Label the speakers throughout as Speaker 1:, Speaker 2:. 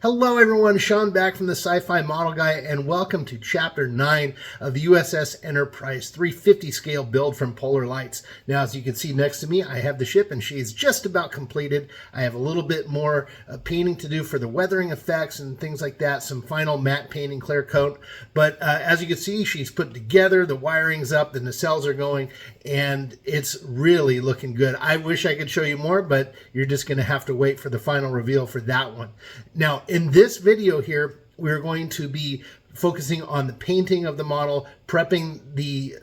Speaker 1: Hello everyone, Sean back from the Sci-Fi Model Guy, and welcome to Chapter 9 of the USS Enterprise 350 scale build from Polar Lights. Now, as you can see next to me, I have the ship, and she is just about completed. I have a little bit more painting to do for the weathering effects and things like that, some final matte painting, clear coat. But as you can see, she's put together, the wiring's up, the nacelles are going, and it's really looking good. I wish I could show you more, but you're just going to have to wait for the final reveal for that one. Now, in this video here, we're going to be focusing on the painting of the model, prepping the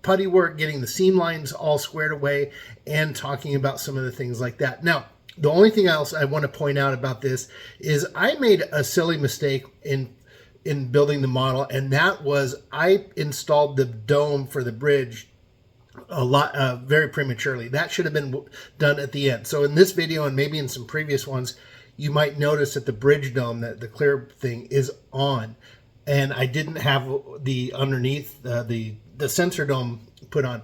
Speaker 1: putty work, getting the seam lines all squared away, and talking about some of the things like that. Now, the only thing else I want to point out about this is I made a silly mistake in building the model, and that was I installed the dome for the bridge very prematurely. That should have been done at the end. So in this video, and maybe in some previous ones, you might notice that the bridge dome, that the clear thing, is on, and I didn't have the underneath the sensor dome put on.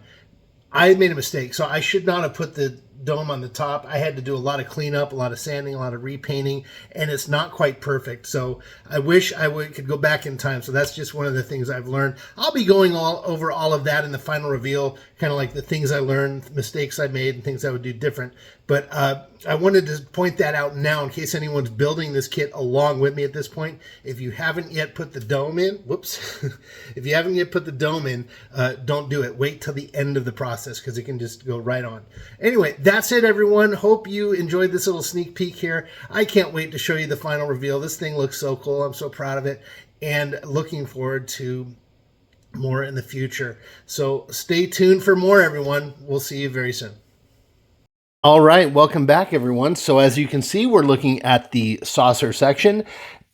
Speaker 1: I made a mistake, so I should not have put the dome on the top. I had to do a lot of cleanup, a lot of sanding, a lot of repainting, and it's not quite perfect. So I wish I could go back in time. So that's just one of the things I've learned. I'll be going over all of that in the final reveal, kind of like the things I learned, mistakes I made, and things I would do different. But I wanted to point that out now in case anyone's building this kit along with me at this point. If you haven't yet put the dome in, whoops, if you haven't yet put the dome in, don't do it. Wait till the end of the process because it can just go right on. Anyway, that's it, everyone. Hope you enjoyed this little sneak peek here. I can't wait to show you the final reveal. This thing looks so cool. I'm so proud of it, and looking forward to more in the future. So stay tuned for more, everyone. We'll see you very soon. All right, welcome back, everyone. So as you can see, we're looking at the saucer section,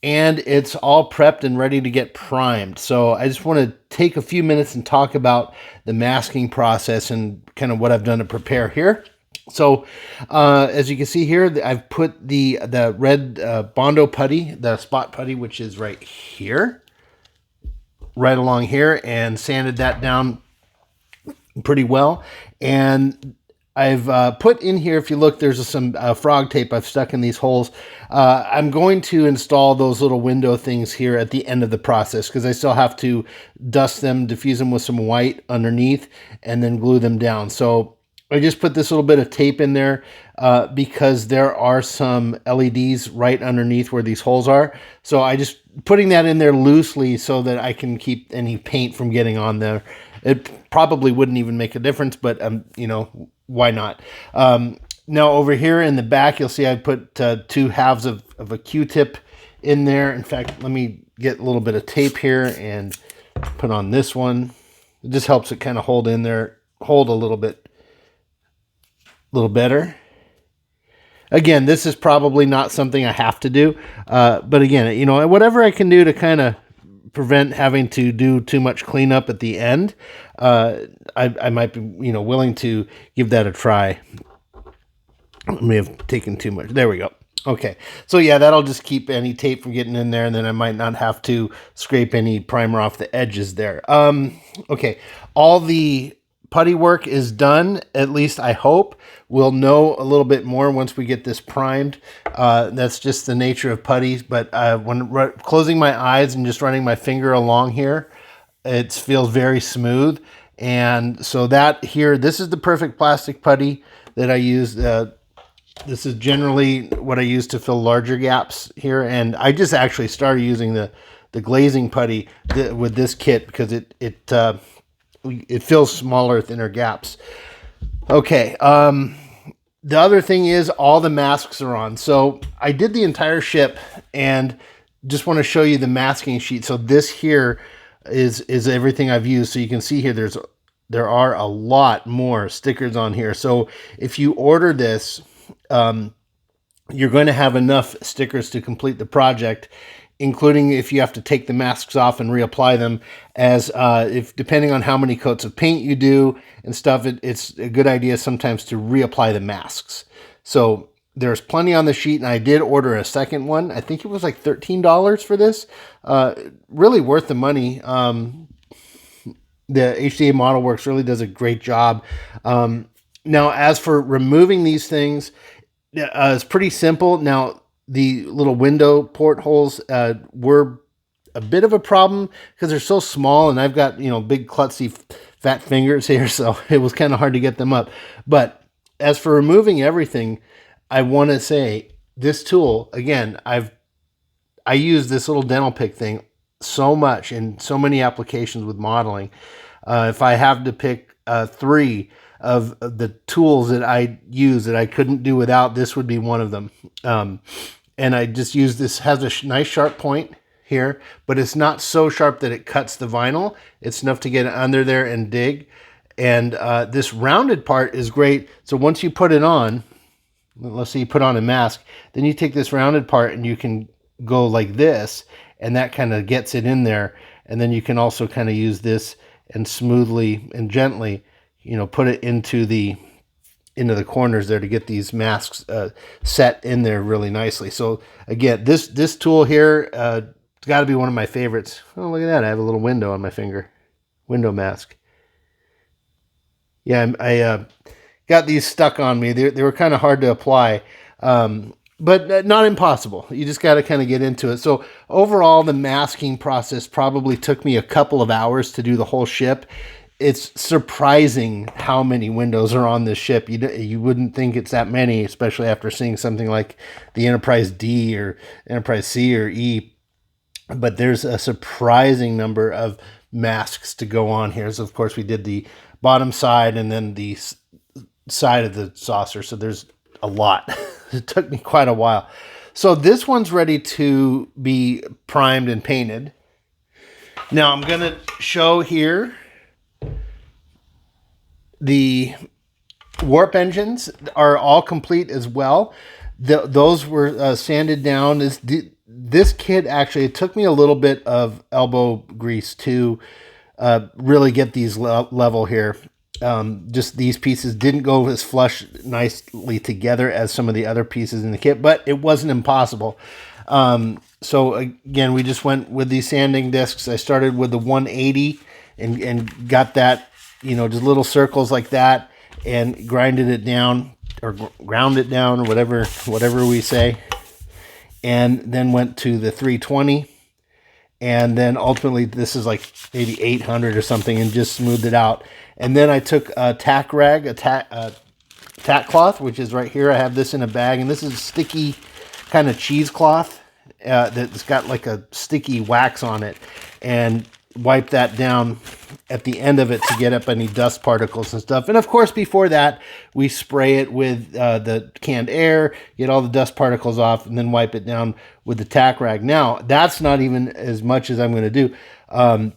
Speaker 1: and it's all prepped and ready to get primed. So I just want to take a few minutes and talk about the masking process and kind of what I've done to prepare here. So as you can see here, I've put the red Bondo putty, the spot putty, which is right here, right along here, and sanded that down pretty well. And I've put in here, if you look, there's some frog tape I've stuck in these holes. I'm going to install those little window things here at the end of the process because I still have to dust them, diffuse them with some white underneath, and then glue them down. So I just put this little bit of tape in there because there are some LEDs right underneath where these holes are. So I just putting that in there loosely so that I can keep any paint from getting on there. It probably wouldn't even make a difference, but you know, why not? Now over here in the back, you'll see I put 2 halves of a Q-tip in there. In fact, let me get a little bit of tape here and put on this one. It just helps it kind of hold in there, hold a little better. Again, this is probably not something I have to do, but again, you know, whatever I can do to kind of prevent having to do too much cleanup at the end, I might be, you know, willing to give that a try. I may have taken too much. There we go. Okay, so yeah, that'll just keep any tape from getting in there, and then I might not have to scrape any primer off the edges there. Okay, all the putty work is done, at least I hope. We'll know a little bit more once we get this primed. That's just the nature of putty, but when closing my eyes and just running my finger along here, it feels very smooth. And so that here, this is the perfect plastic putty that I use. This is generally what I use to fill larger gaps here, and I just actually started using the glazing putty with this kit because it fills smaller, thinner gaps. Okay, the other thing is all the masks are on. So I did the entire ship and just want to show you the masking sheet. So this here is everything I've used. So you can see here there are a lot more stickers on here. So if you order this, you're going to have enough stickers to complete the project, including if you have to take the masks off and reapply them, as if depending on how many coats of paint you do and stuff, it's a good idea sometimes to reapply the masks. So there's plenty on the sheet, and I did order a second one. I think it was like $13 for this. Really worth the money. The HDA Model Works really does a great job. Now, as for removing these things, it's pretty simple. Now, the little window portholes were a bit of a problem because they're so small, and I've got, big klutzy fat fingers here, so it was kind of hard to get them up. But as for removing everything, I want to say this tool again. I use this little dental pick thing so much in so many applications with modeling. If I have to pick 3 of the tools that I use that I couldn't do without, this would be one of them. And I just use this, has a nice sharp point here, but it's not so sharp that it cuts the vinyl. It's enough to get under there and dig. And this rounded part is great. So once you put it on, let's say you put on a mask, then you take this rounded part and you can go like this, and that kind of gets it in there. And then you can also kind of use this and smoothly and gently, put it into the corners there to get these masks set in there really nicely. So again, this tool here, it's got to be one of my favorites. Oh, look at that. I have a little window on my finger. Window mask. Yeah, I got these stuck on me. They were kind of hard to apply, but not impossible. You just got to kind of get into it. So overall, the masking process probably took me a couple of hours to do the whole ship. It's surprising how many windows are on this ship. You wouldn't think it's that many, especially after seeing something like the Enterprise D or Enterprise C or E. But there's a surprising number of masks to go on here. So of course we did the bottom side and then the side of the saucer. So there's a lot. It took me quite a while. So this one's ready to be primed and painted. Now I'm going to show here the warp engines are all complete as well. Those were sanded down. This kit, actually, it took me a little bit of elbow grease to really get these level here. Just these pieces didn't go as flush nicely together as some of the other pieces in the kit, but it wasn't impossible. So again, we just went with these sanding discs. I started with the 180 and got that, just little circles like that, and grinded it down or ground it down or whatever we say. And then went to the 320, and then ultimately this is like maybe 800 or something, and just smoothed it out. And then I took a tack rag, a tack cloth, which is right here. I have this in a bag, and this is sticky kind of cheesecloth that's got like a sticky wax on it, and wipe that down at the end of it to get up any dust particles and stuff. And of course, before that, we spray it with the canned air, get all the dust particles off, and then wipe it down with the tack rag. Now, that's not even as much as I'm going to do. I'm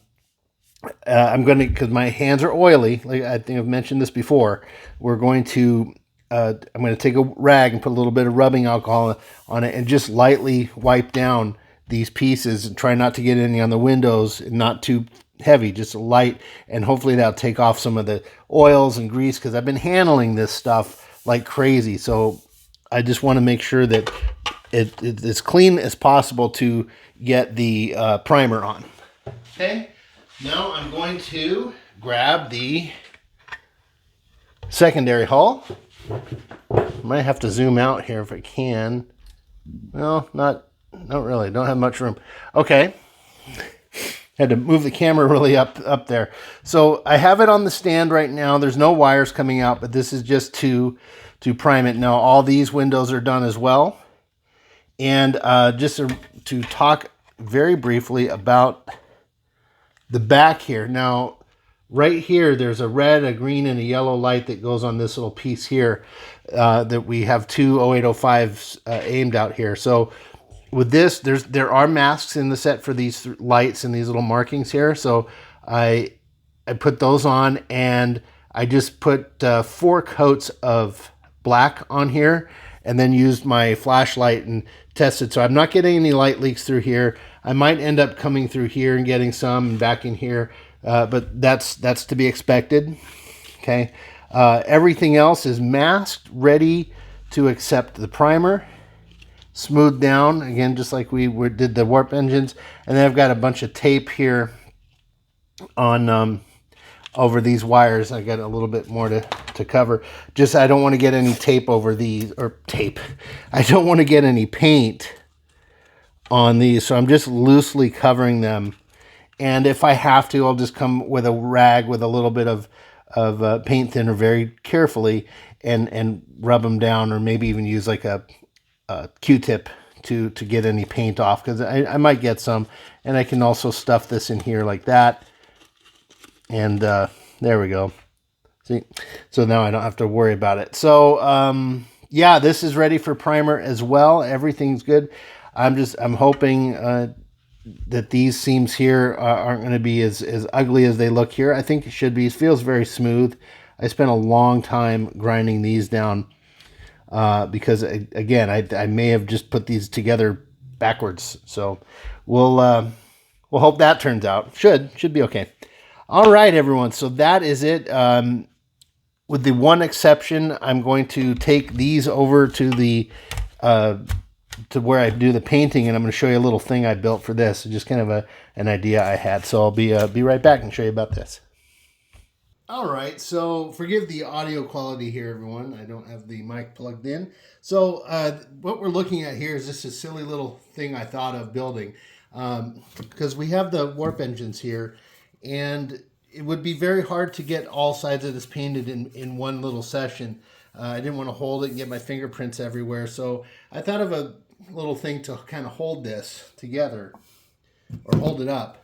Speaker 1: going to, because my hands are oily, like I think I've mentioned this before, I'm going to take a rag and put a little bit of rubbing alcohol on it and just lightly wipe down these pieces and try not to get any on the windows, and not too heavy, just light, and hopefully that'll take off some of the oils and grease, because I've been handling this stuff like crazy. So I just want to make sure that it's as clean as possible to get the primer on. Okay, now I'm going to grab the secondary hull. I might have to zoom out here if I can. Well, not really. Don't have much room. Okay. Had to move the camera really up there. So I have it on the stand right now. There's no wires coming out, but this is just to prime it. Now all these windows are done as well. And just to talk very briefly about the back here. Now, right here, there's a red, a green, and a yellow light that goes on this little piece here that we have two 0805s aimed out here. So with this, there are masks in the set for these lights and these little markings here. So I put those on, and I just put 4 coats of black on here, and then used my flashlight and tested. So I'm not getting any light leaks through here. I might end up coming through here and getting some, and back in here, but that's to be expected. Okay, everything else is masked, ready to accept the primer. Smoothed down again, just like we did the warp engines. And then I've got a bunch of tape here on over these wires. I got a little bit more to cover. Just I don't want to get any tape over these, or tape. I don't want to get any paint on these, so I'm just loosely covering them. And if I have to, I'll just come with a rag with a little bit of paint thinner very carefully and rub them down, or maybe even use like a Q-tip to get any paint off, because I might get some. And I can also stuff this in here like that. And there we go. See, so now I don't have to worry about it. So yeah, this is ready for primer as well. Everything's good. I'm hoping that these seams here aren't going to be as ugly as they look here. I think it should be. It feels very smooth. I spent a long time grinding these down because again, I may have just put these together backwards. So we'll hope that turns out. Should be okay. All right, everyone. So that is it. With the one exception, I'm going to take these over to the to where I do the painting, and I'm going to show you a little thing I built for this. Just kind of an idea I had. So I'll be right back and show you about this. All right, so forgive the audio quality here, everyone. I don't have the mic plugged in. So what we're looking at here is just a silly little thing I thought of building, because we have the warp engines here, and it would be very hard to get all sides of this painted in one little session. I didn't want to hold it and get my fingerprints everywhere, so I thought of a little thing to kind of hold this together, or hold it up.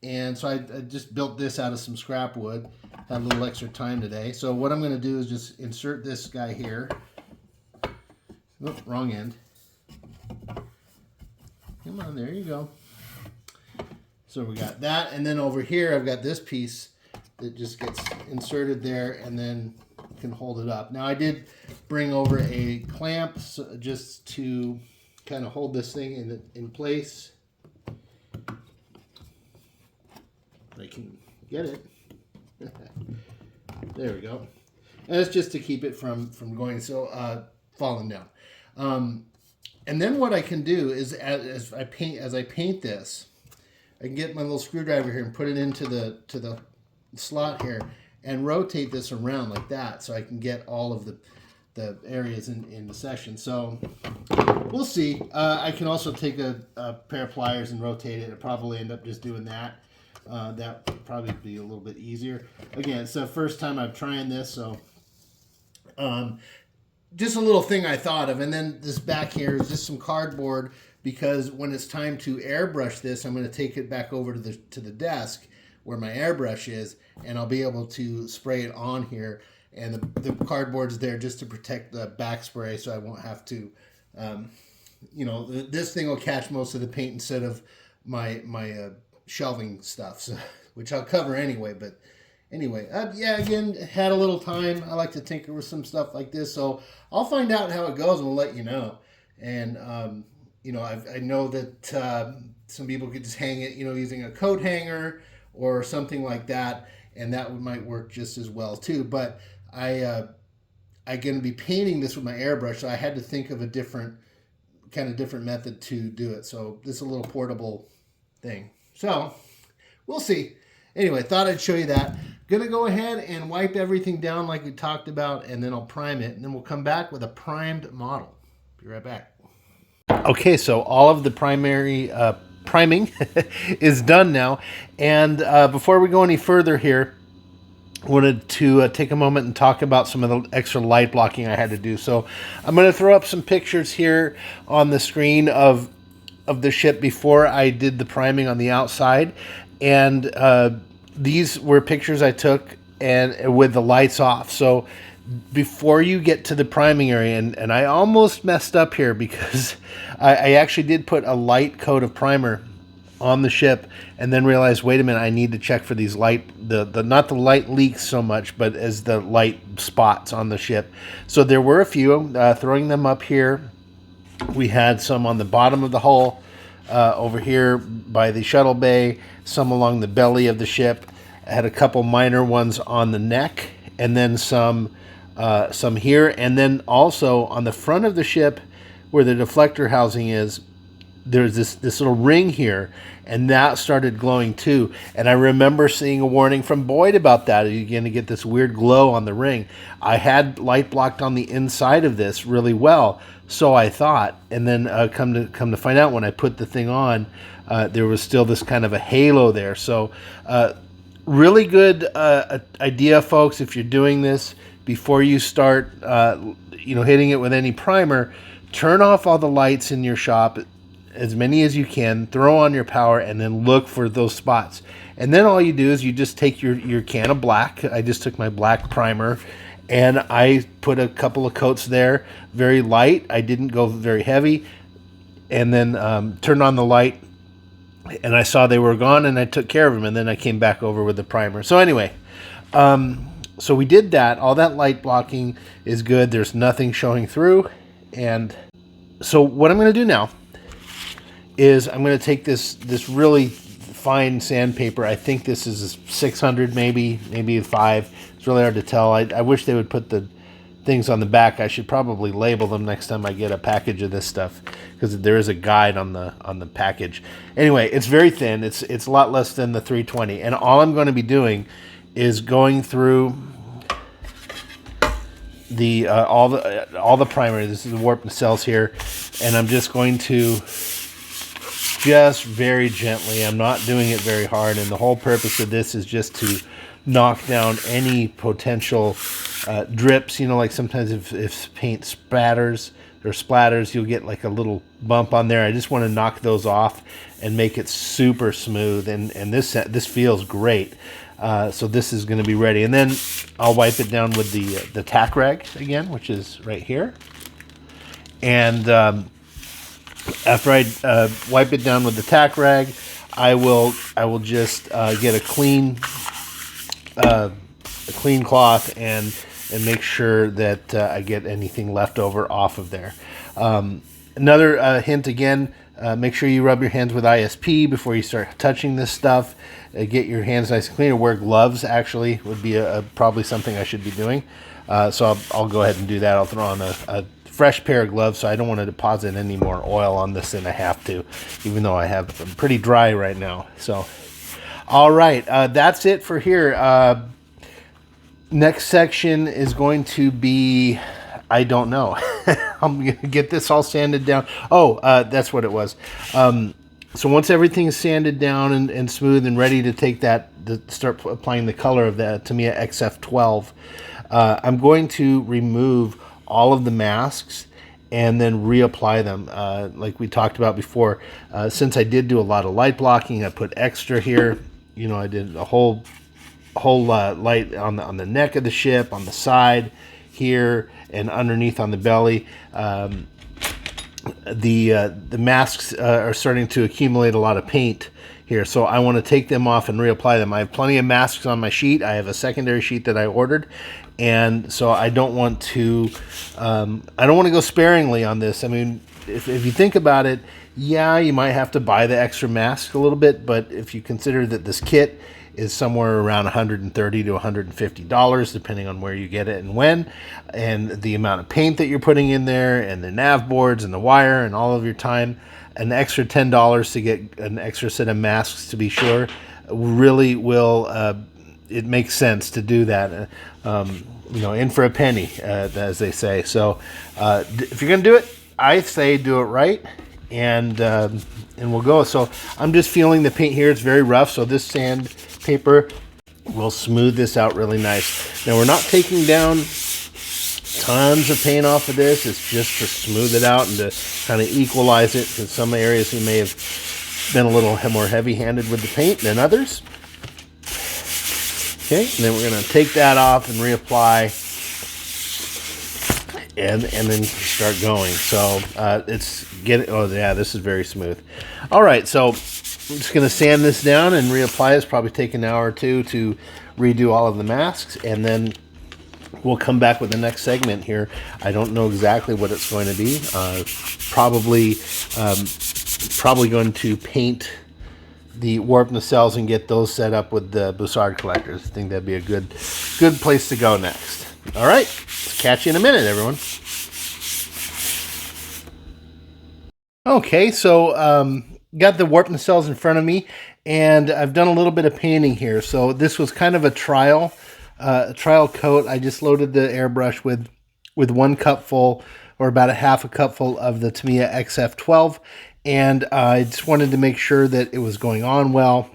Speaker 1: And so I just built this out of some scrap wood. Had a little extra time today. So what I'm going to do is just insert this guy here. Oop, wrong end. Come on, there you go. So we got that, and then over here I've got this piece that just gets inserted there and then can hold it up. Now I did bring over a clamp just to kind of hold this thing in place. I can get it. There we go. And it's just to keep it from going falling down. And then what I can do is as I paint this, I can get my little screwdriver here and put it into the slot here and rotate this around like that, so I can get all of the areas in the section. So we'll see. I can also take a pair of pliers and rotate it. I'll probably end up just doing that. That would probably be a little bit easier. Again, it's the first time I'm trying this, so just a little thing I thought of. And then this back here is just some cardboard, because when it's time to airbrush this, I'm going to take it back over to the desk where my airbrush is, and I'll be able to spray it on here. And the cardboard's there just to protect the back spray, so I won't have to, this thing will catch most of the paint instead of my shelving stuff, so, which I'll cover anyway. But anyway, yeah, again, had a little time. I like to tinker with some stuff like this, so I'll find out how it goes and we'll let you know. And I know that some people could just hang it, using a coat hanger or something like that, and that might work just as well too. But I'm going to be painting this with my airbrush, so I had to think of a different method to do it. So this is a little portable thing. So we'll see. Anyway, thought I'd show you that. Gonna go ahead and wipe everything down like we talked about, and then I'll prime it, and then we'll come back with a primed model. Be right back. Okay, so all of the primary priming is done now. And before we go any further here, I wanted to take a moment and talk about some of the extra light blocking I had to do. So I'm going to throw up some pictures here on the screen of the ship before I did the priming on the outside, and these were pictures I took and with the lights off. So before you get to the priming area, and I almost messed up here because I actually did put a light coat of primer on the ship, and then realized, wait a minute, I need to check for these light, not the light leaks so much, but as the light spots on the ship. So there were a few, throwing them up here. We had some on the bottom of the hull, over here by the shuttle bay, some along the belly of the ship. I had a couple minor ones on the neck, and then some here, and then also on the front of the ship where the deflector housing is. there's this little ring here, and that started glowing too. And I remember seeing a warning from Boyd about that. You're going to get this weird glow on the ring. I had light blocked on the inside of this really well, so I thought. And then come to find out, when I put the thing on, there was still this kind of a halo there. So really good idea, folks, if you're doing this before you start hitting it with any primer. Turn off all the lights in your shop, as many as you can, throw on your power, and then look for those spots. And then all you do is you just take your can of black. I just took my black primer, and I put a couple of coats there, very light. I didn't go very heavy. And then turned on the light, and I saw they were gone, and I took care of them, and then I came back over with the primer. So anyway, so we did that. All that light blocking is good. There's nothing showing through. And so what I'm going to do now is I'm going to take this really fine sandpaper. I think this is 600, maybe 5. It's really hard to tell. I wish they would put the things on the back. I should probably label them next time I get a package of this stuff, because there is a guide on the package. Anyway, it's very thin. It's a lot less than the 320. And all I'm going to be doing is going through the all the primer. This is the warp cells here, and I'm just going to just very gently. I'm not doing it very hard, and the whole purpose of this is just to knock down any potential drips. Like sometimes if paint splatters, you'll get like a little bump on there. I just want to knock those off and make it super smooth, and this feels great. So this is going to be ready, and then I'll wipe it down with the tack rag again, which is right here. And after I wipe it down with the tack rag, I will just get a clean cloth and make sure that I get anything left over off of there. Another hint again. Make sure you rub your hands with ISP before you start touching this stuff. Get your hands nice and clean, or wear gloves, actually, would be probably something I should be doing. So I'll go ahead and do that. I'll throw on a fresh pair of gloves, so I don't want to deposit any more oil on this than I have to, even though I'm pretty dry right now. So, all right, that's it for here. Next section is going to be, I don't know. I'm going to get this all sanded down. Oh, that's what it was. So once everything's sanded down and smooth and ready to take start applying the color of the Tamiya XF12, I'm going to remove all of the masks and then reapply them. Like we talked about before, since I did do a lot of light blocking, I put extra here. I did a whole light on the neck of the ship, on the side here, and underneath on the belly. The masks are starting to accumulate a lot of paint here, so I want to take them off and reapply them. I have plenty of masks on my sheet. I have a secondary sheet that I ordered, and so I don't want to go sparingly on this. I mean, if you think about it, yeah, you might have to buy the extra mask a little bit, but if you consider that this kit is somewhere around $130 to $150, depending on where you get it and when, and the amount of paint that you're putting in there, and the nav boards and the wire and all of your time, an extra $10 to get an extra set of masks, to be sure, really will, it makes sense to do that, in for a penny, as they say. So if you're going to do it, I say do it right, and we'll go. So I'm just feeling the paint here. It's very rough, so this sandpaper will smooth this out really nice. Now, we're not taking down tons of paint off of this. It's just to smooth it out and to kind of equalize it, because some areas we may have been a little more heavy-handed with the paint than others. Okay, and then we're going to take that off and reapply, and then start going. So this is very smooth. All right, so I'm just going to sand this down and reapply. It's probably take an hour or two to redo all of the masks, and then we'll come back with the next segment here. I don't know exactly what it's going to be. Probably going to paint the warp nacelles and get those set up with the Bussard collectors. I think that'd be a good place to go next. All right, catch you in a minute, everyone. Okay, so got the warp nacelles in front of me, and I've done a little bit of painting here. So this was kind of a trial coat. I just loaded the airbrush with 1 cup full, or about a half a cup full of the Tamiya XF12, and I just wanted to make sure that it was going on well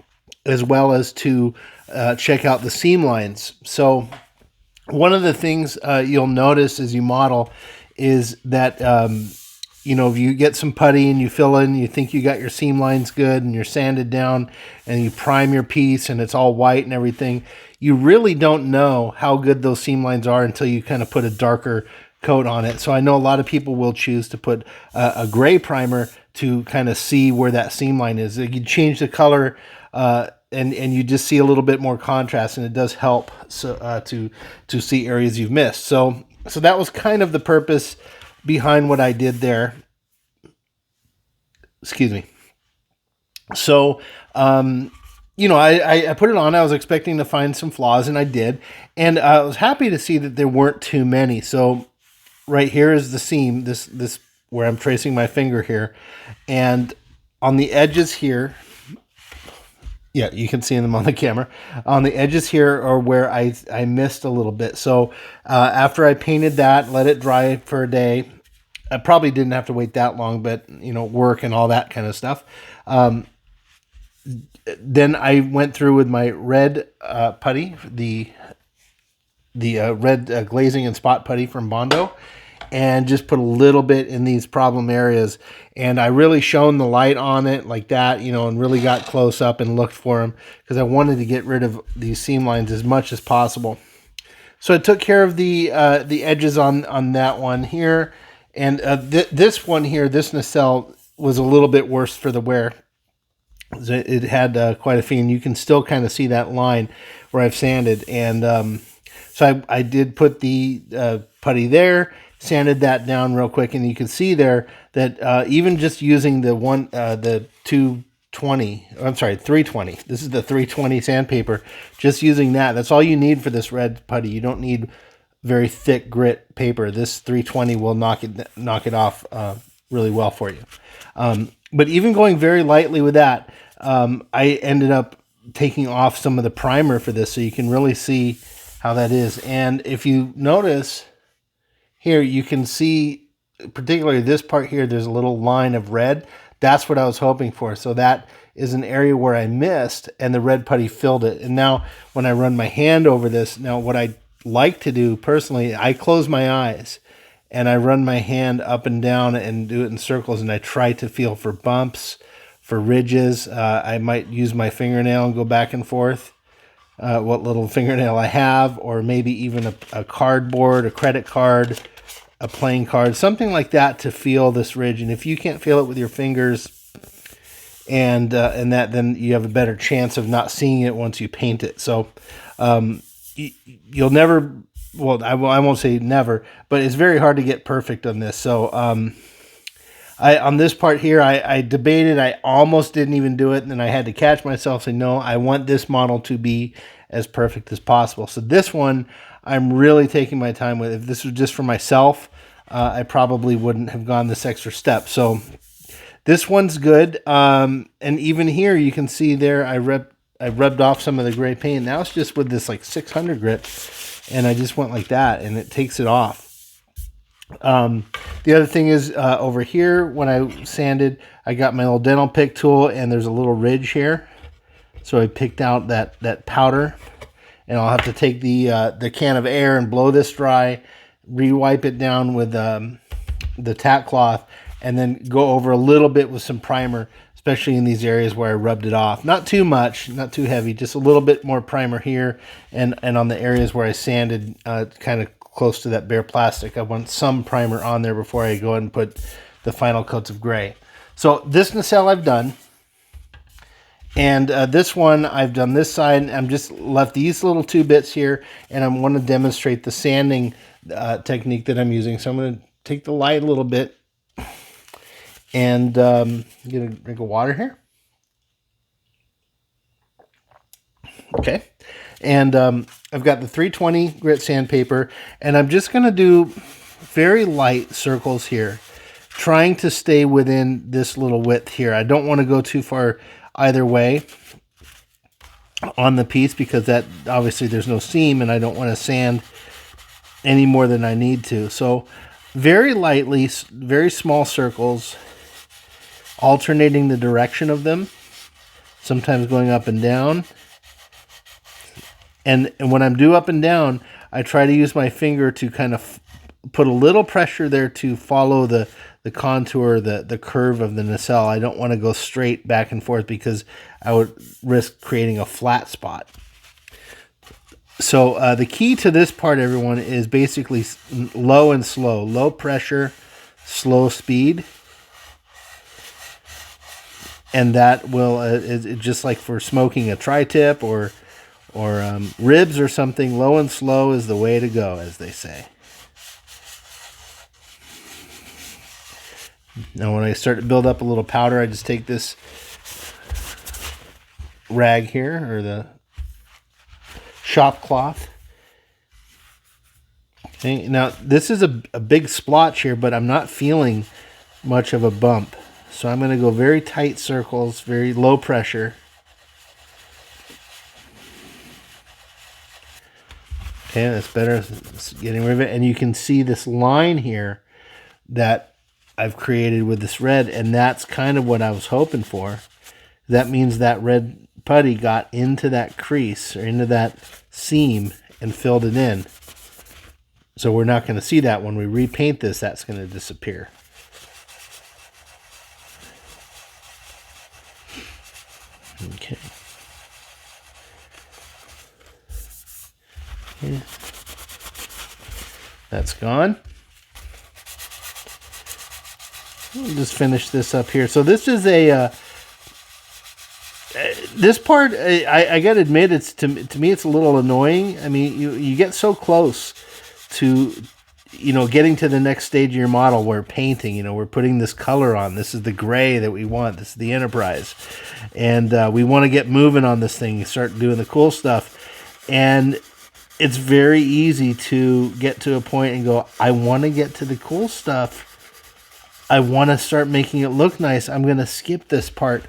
Speaker 1: as to check out the seam lines. So one of the things you'll notice as you model is that if you get some putty and you fill in, you think you got your seam lines good and you're sanded down and you prime your piece and it's all white and everything, you really don't know how good those seam lines are until you kind of put a darker coat on it. So I know a lot of people will choose to put a gray primer to kind of see where that seam line is. You change the color and you just see a little bit more contrast, and it does help to see areas you've missed. So that was kind of the purpose behind what I did there. Excuse me. So, I put it on. I was expecting to find some flaws, and I did. And I was happy to see that there weren't too many. So right here is the seam, this where I'm tracing my finger here. And on the edges here, yeah, you can see them on the camera. On the edges here are where I missed a little bit. So after I painted that, let it dry for a day. I probably didn't have to wait that long, but work and all that kind of stuff. Then I went through with my red putty, the red glazing and spot putty from Bondo, and just put a little bit in these problem areas. And I really shone the light on it like that, and really got close up and looked for them because I wanted to get rid of these seam lines as much as possible. So I took care of the edges on that one here. And this one here, this nacelle, was a little bit worse for the wear. It had quite a fee, and you can still kind of see that line where I've sanded. And so I did put the putty there, sanded that down real quick, and you can see there that even just using the 320. This is the 320 sandpaper. Just using that's all you need for this red putty. You don't need very thick grit paper. This 320 will knock it off really well for you. But even going very lightly with that, I ended up taking off some of the primer for this, so you can really see how that is. And if you notice here, you can see particularly this part here, there's a little line of red. That's what I was hoping for. So that is an area where I missed, and the red putty filled it. And now when I run my hand over this, now what I like to do personally, I close my eyes and I run my hand up and down and do it in circles, and I try to feel for bumps, for ridges. I might use my fingernail and go back and forth, what little fingernail I have, or maybe even a cardboard, a credit card, a playing card, something like that to feel this ridge. And if you can't feel it with your fingers and that, then you have a better chance of not seeing it once you paint it. So you'll never, well, I won't say never, but it's very hard to get perfect on this. So on this part here, I debated. I almost didn't even do it, and then I had to catch myself saying, no, I want this model to be as perfect as possible. So this one, I'm really taking my time with. If this was just for myself, I probably wouldn't have gone this extra step. So this one's good. And even here, you can see there, I rubbed off some of the gray paint. Now it's just with this like 600 grit, and I just went like that, and it takes it off. The other thing is over here, when I sanded, I got my little dental pick tool, and there's a little ridge here. So I picked out that powder, and I'll have to take the can of air and blow this dry, re-wipe it down with the tack cloth, and then go over a little bit with some primer, especially in these areas where I rubbed it off. Not too much, not too heavy, just a little bit more primer here, and on the areas where I sanded kind of close to that bare plastic. I want some primer on there before I go ahead and put the final coats of gray. So this nacelle I've done. And this one, I've done this side, and I'm just left these little two bits here, and I want to demonstrate the sanding technique that I'm using. So I'm going to take the light a little bit and get a drink of water here. Okay. And I've got the 320 grit sandpaper, and I'm just going to do very light circles here. trying to stay within this little width here. I don't want to go too far either way on the piece, because that obviously there's no seam and I don't want to sand any more than I need to. So very lightly, very small circles, alternating the direction of them, sometimes going up and down. And when I'm do up and down, I try to use my finger to kind of put a little pressure there to follow the contour, the curve of the nacelle. I don't want to go straight back and forth because I would risk creating a flat spot. So the key to this part, everyone, is basically low and slow. Low pressure, slow speed. And that will, just like for smoking a tri-tip or ribs or something, low and slow is the way to go, as they say. Now when I start to build up a little powder, I just take this rag here, or the shop cloth. Okay, now this is a big splotch here, but I'm not feeling much of a bump. So I'm going to go very tight circles, very low pressure. Okay, that's better. It's getting rid of it. And you can see this line here that I've created with this red, and that's kind of what I was hoping for. That means that red putty got into that crease or into that seam and filled it in. So we're not going to see that when we repaint this. That's going to disappear. Okay. Yeah. That's gone. We'll just finish this up here. So this is a this part, I gotta admit, it's to me it's a little annoying. I mean, you get so close to, you know, getting to the next stage of your model where painting, you know, we're putting this color on. This is the gray that we want. This is the Enterprise. And we want to get moving on this thing, start doing the cool stuff. And it's very easy to get to a point and go, I want to get to the cool stuff. I want to start making it look nice. I'm going to skip this part.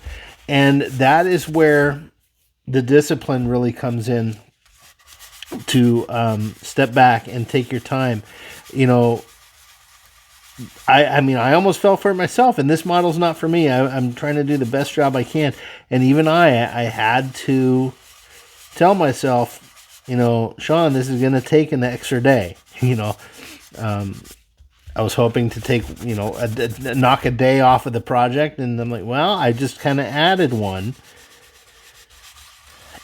Speaker 1: And that is where the discipline really comes in, to step back and take your time. You know, I mean, I almost fell for it myself, and this model's not for me. I'm trying to do the best job I can. And even I had to tell myself, you know, Sean, this is going to take an extra day. You know, I was hoping to take, you know, knock a day off of the project. And I'm like, well, I just kind of added one.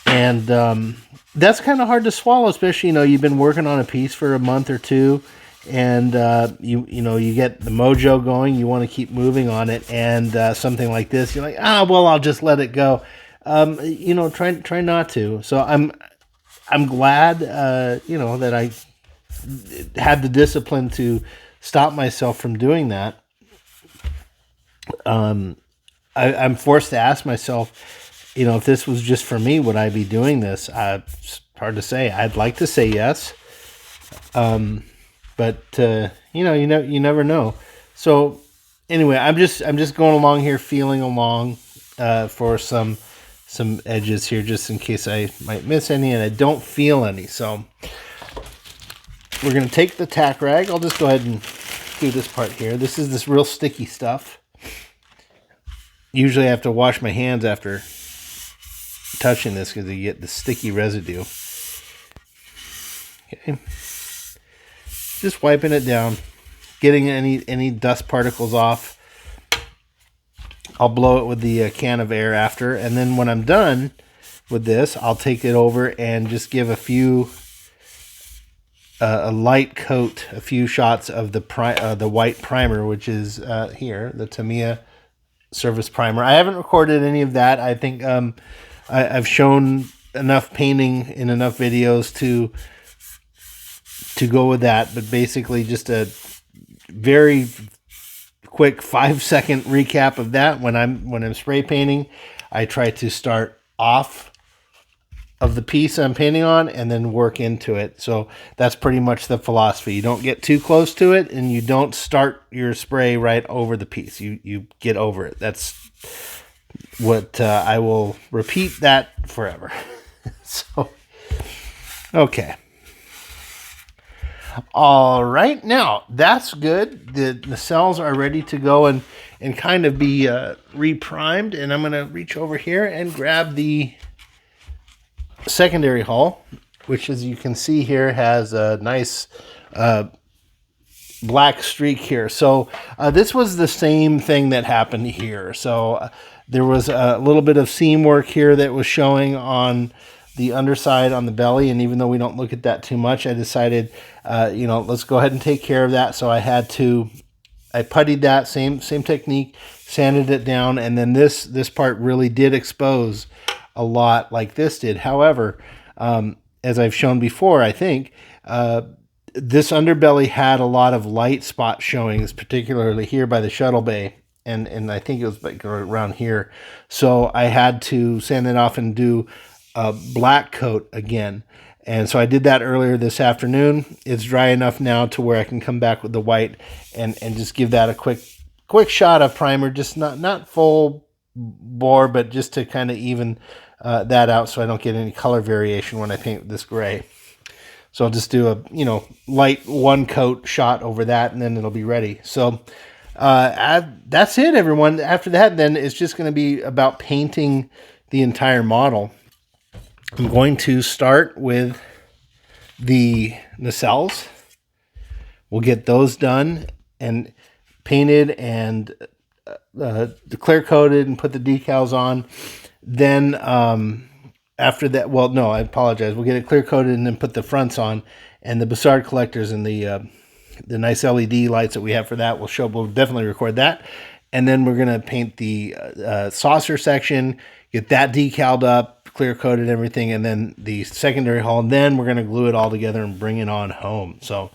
Speaker 1: And that's kind of hard to swallow, especially, you know, you've been working on a piece for a month or two. And you know, you get the mojo going, you want to keep moving on it, and something like this, you're like, well, I'll just let it go. You know, try not to. So I'm glad, you know, that I had the discipline to stop myself from doing that. I'm forced to ask myself, you know, if this was just for me, would I be doing this? It's hard to say. I'd like to say yes. But you know, you never know. So anyway, I'm just going along here, feeling along for some edges here, just in case I might miss any, and I don't feel any. So we're gonna take the tack rag. I'll just go ahead and do this part here. This is this real sticky stuff. Usually I have to wash my hands after touching this because you get the sticky residue. Okay. Just wiping it down, getting any dust particles off. I'll blow it with the can of air after, and then when I'm done with this, I'll take it over and just give a few, a light coat, a few shots of the white primer, which is here, the Tamiya Surface Primer. I haven't recorded any of that. I think I've shown enough painting in enough videos to go with that, but basically just a very quick 5-second recap of that. When I'm spray painting, I try to start off of the piece I'm painting on and then work into it. So that's pretty much the philosophy. You don't get too close to it, and you don't start your spray right over the piece. You get over it. That's what I will repeat that forever. So, okay. All right, now that's good. The nacelles are ready to go and kind of be reprimed. And I'm going to reach over here and grab the secondary hull, which, as you can see here, has a nice black streak here. So this was the same thing that happened here. So there was a little bit of seam work here that was showing on the underside on the belly, and even though we don't look at that too much, I decided, let's go ahead and take care of that. So I puttied that same technique, sanded it down, and then this part really did expose a lot like this did. However, as I've shown before, I think this underbelly had a lot of light spots showing, particularly here by the shuttle bay. And I think it was like around here. So I had to sand it off and do a black coat again. And so I did that earlier this afternoon. It's dry enough now to where I can come back with the white and just give that a quick shot of primer, just not full bore, but just to kind of even that out so I don't get any color variation when I paint this gray. So I'll just do a light one coat shot over that, and then it'll be ready. So that's it, everyone. After that, then it's just going to be about painting the entire model. I'm going to start with the nacelles. We'll get those done and painted and clear coated and put the decals on. Then after that, well, no, I apologize. We'll get it clear coated and then put the fronts on, and the Bussard collectors and the nice LED lights that we have for that. We'll definitely record that. And then we're going to paint the saucer section, get that decaled up, clear coated everything, and then the secondary hull. And then we're going to glue it all together and bring it on home. So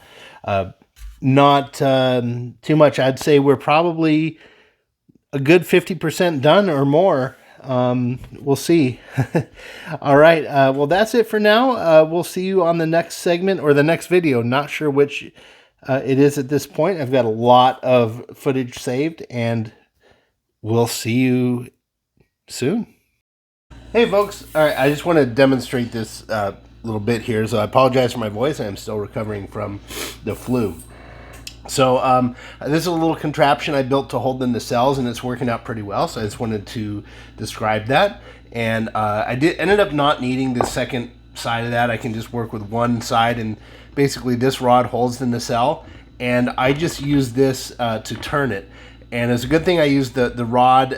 Speaker 1: not too much. I'd say we're probably a good 50% done or more. We'll see. All right. Well, that's it for now. We'll see you on the next segment or the next video. Not sure which it is at this point. I've got a lot of footage saved, and we'll see you soon. Hey, folks. All right, I just want to demonstrate this little bit here. So I apologize for my voice. I am still recovering from the flu. So this is a little contraption I built to hold the nacelles, and it's working out pretty well. So I just wanted to describe that. And I ended up not needing the second side of that. I can just work with one side, and basically this rod holds the nacelle, and I just use this to turn it. And it's a good thing I used the rod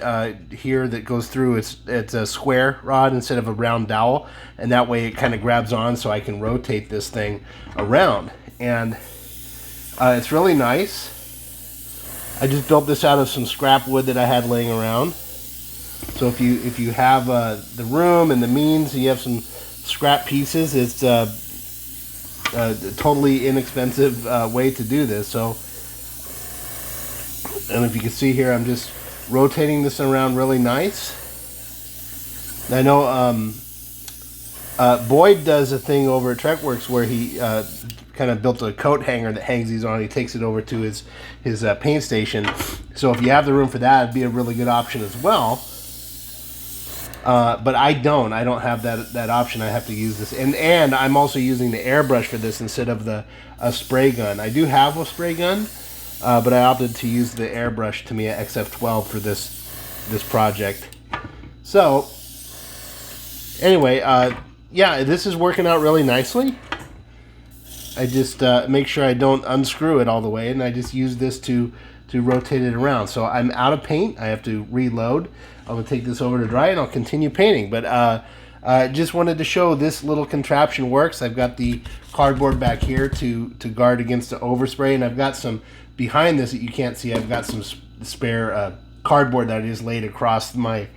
Speaker 1: here that goes through. It's a square rod instead of a round dowel, and that way it kind of grabs on so I can rotate this thing around. And it's really nice. I just built this out of some scrap wood that I had laying around. So if you have the room and the means, you have some scrap pieces, it's a totally inexpensive way to do this. So, and if you can see here, I'm just rotating this around really nice. I know Boyd does a thing over at Trekworks where he kind of built a coat hanger that hangs these on. He takes it over to his paint station. So if you have the room for that, it'd be a really good option as well. But I don't have that option. I have to use this, and I'm also using the airbrush for this instead of a spray gun. I do have a spray gun, but I opted to use the airbrush Tamiya XF12 for this project. So anyway, yeah, this is working out really nicely. I just make sure I don't unscrew it all the way, and I just use this to rotate it around. So I'm out of paint. I have to reload. I'm going to take this over to dry, and I'll continue painting. But I just wanted to show this little contraption works. I've got the cardboard back here to guard against the overspray, and I've got some behind this that you can't see. I've got some spare cardboard that I just laid across my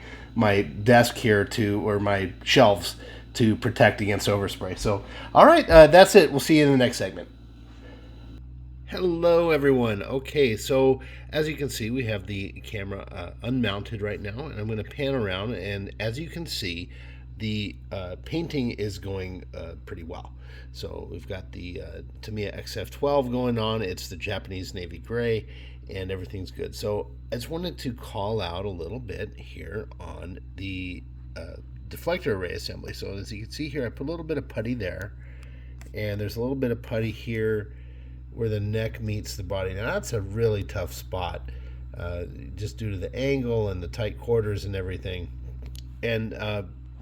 Speaker 1: desk here or my shelves to protect against overspray. So, all right, that's it. We'll see you in the next segment. Hello, everyone. Okay, so as you can see, we have the camera unmounted right now, and I'm going to pan around, and as you can see, the painting is going pretty well. So we've got the Tamiya XF12 going on. It's the Japanese navy gray, and everything's good. So I just wanted to call out a little bit here on the deflector array assembly. So as you can see here, I put a little bit of putty there, and there's a little bit of putty here where the neck meets the body. Now that's a really tough spot, just due to the angle and the tight quarters and everything. And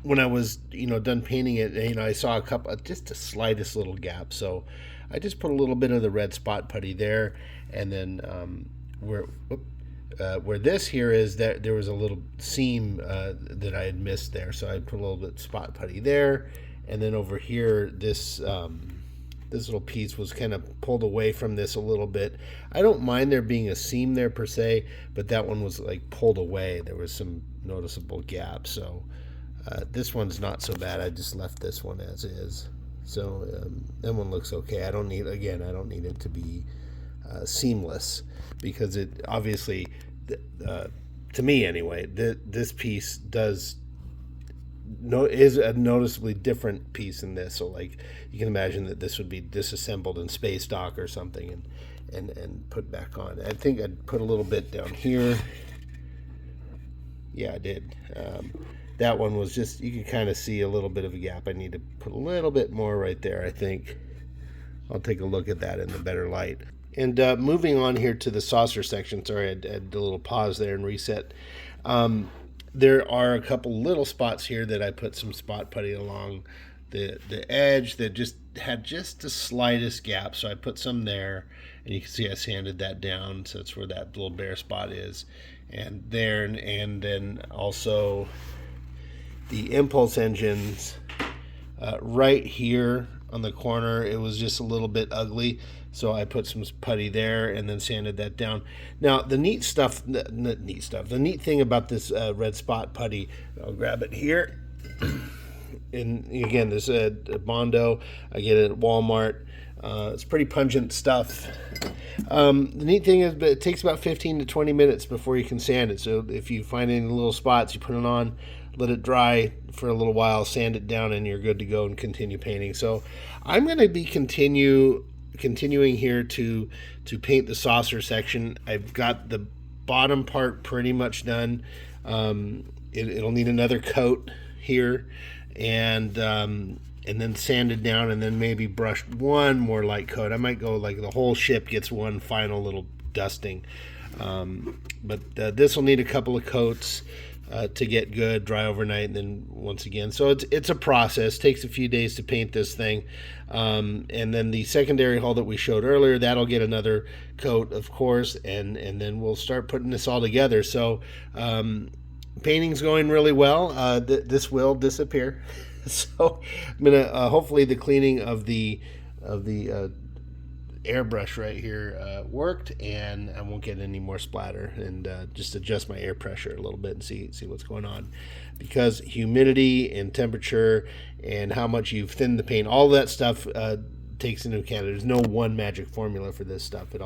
Speaker 1: when I was, done painting it, I saw a couple, just the slightest little gap. So I just put a little bit of the red spot putty there, and then where this here is, that there was a little seam that I had missed there, so I put a little bit of spot putty there, and then over here, this little piece was kind of pulled away from this a little bit. I don't mind there being a seam there per se, but that one was like pulled away. There was some noticeable gaps, so this one's not so bad. I just left this one as is. So that one looks okay. I don't need it to be seamless, because it obviously, to me anyway, this piece is a noticeably different piece than this. So like you can imagine that this would be disassembled in space dock or something and put back on. I think I'd put a little bit down here. Yeah, I did. That one was just, you can kind of see a little bit of a gap. I need to put a little bit more right there, I think. I'll take a look at that in a better light. And moving on here to the saucer section. Sorry, I had a little pause there and reset. There are a couple little spots here that I put some spot putty along the edge that just had just the slightest gap. So I put some there, and you can see I sanded that down. So that's where that little bare spot is. And there, and then also the impulse engines right here on the corner, it was just a little bit ugly, so I put some putty there and then sanded that down. Now the neat thing about this red spot putty, I'll grab it here, and again, this is a Bondo. I get it at Walmart. It's pretty pungent stuff. The neat thing is, it takes about 15 to 20 minutes before you can sand it. So if you find any little spots, you put it on, let it dry for a little while, sand it down, and you're good to go and continue painting. So I'm going to be continuing here to paint the saucer section. I've got the bottom part pretty much done. It'll need another coat here, and then sanded down, and then maybe brushed one more light coat. I might go like the whole ship gets one final little dusting. But this will need a couple of coats to get good, dry overnight, and then once again. So it's a process. Takes a few days to paint this thing. And then the secondary hull that we showed earlier, that'll get another coat, of course, and then we'll start putting this all together. So painting's going really well. This will disappear. So I'm gonna hopefully the cleaning of the airbrush right here worked, and I won't get any more splatter, and just adjust my air pressure a little bit and see what's going on, because humidity and temperature and how much you've thinned the paint, all that stuff takes into account. There's no one magic formula for this stuff. It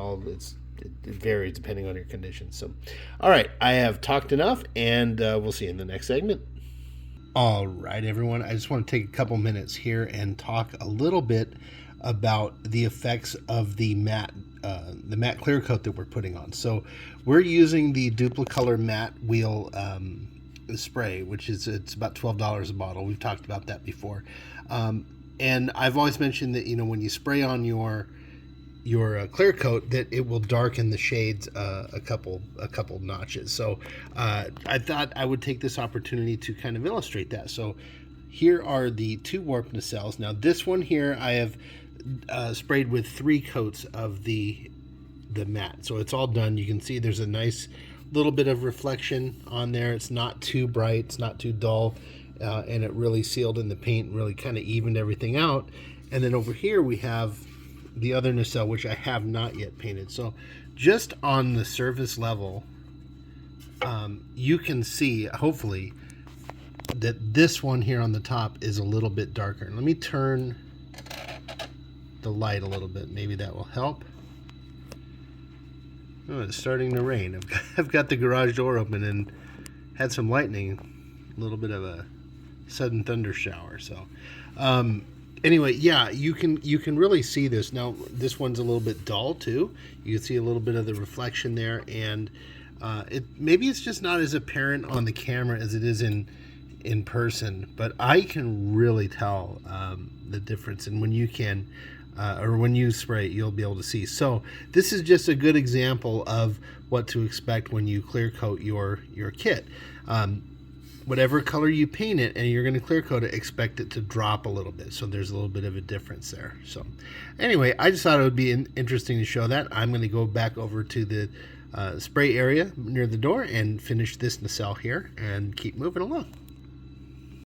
Speaker 1: varies depending on your conditions. So all right, I have talked enough, and we'll see you in the next segment. All right, everyone, I just want to take a couple minutes here and talk a little bit about the effects of the matte clear coat that we're putting on. So we're using the Duplicolor matte wheel spray, which it's about $12 a bottle. We've talked about that before, and I've always mentioned that when you spray on your clear coat, that it will darken the shades a couple notches. So I thought I would take this opportunity to kind of illustrate that. So here are the two warp nacelles. Now this one here I have sprayed with 3 coats of the matte, so it's all done. You can see there's a nice little bit of reflection on there. It's not too bright, it's not too dull, and it really sealed in the paint, really kind of evened everything out. And then over here we have the other nacelle, which I have not yet painted. So just on the surface level, you can see, hopefully, that this one here on the top is a little bit darker. Let me turn the light a little bit. Maybe that will help. Oh, it's starting to rain. I've got the garage door open and had some lightning. A little bit of a sudden thunder shower. So anyway, yeah, you can really see this. Now this one's a little bit dull too. You can see a little bit of the reflection there, and maybe it's just not as apparent on the camera as it is in person, but I can really tell the difference. And when you can or when you spray it, you'll be able to see. So this is just a good example of what to expect when you clear coat your kit. Whatever color you paint it and you're going to clear coat it, expect it to drop a little bit. So there's a little bit of a difference there. So anyway, I just thought it would be interesting to show that. I'm going to go back over to the spray area near the door and finish this nacelle here and keep moving along.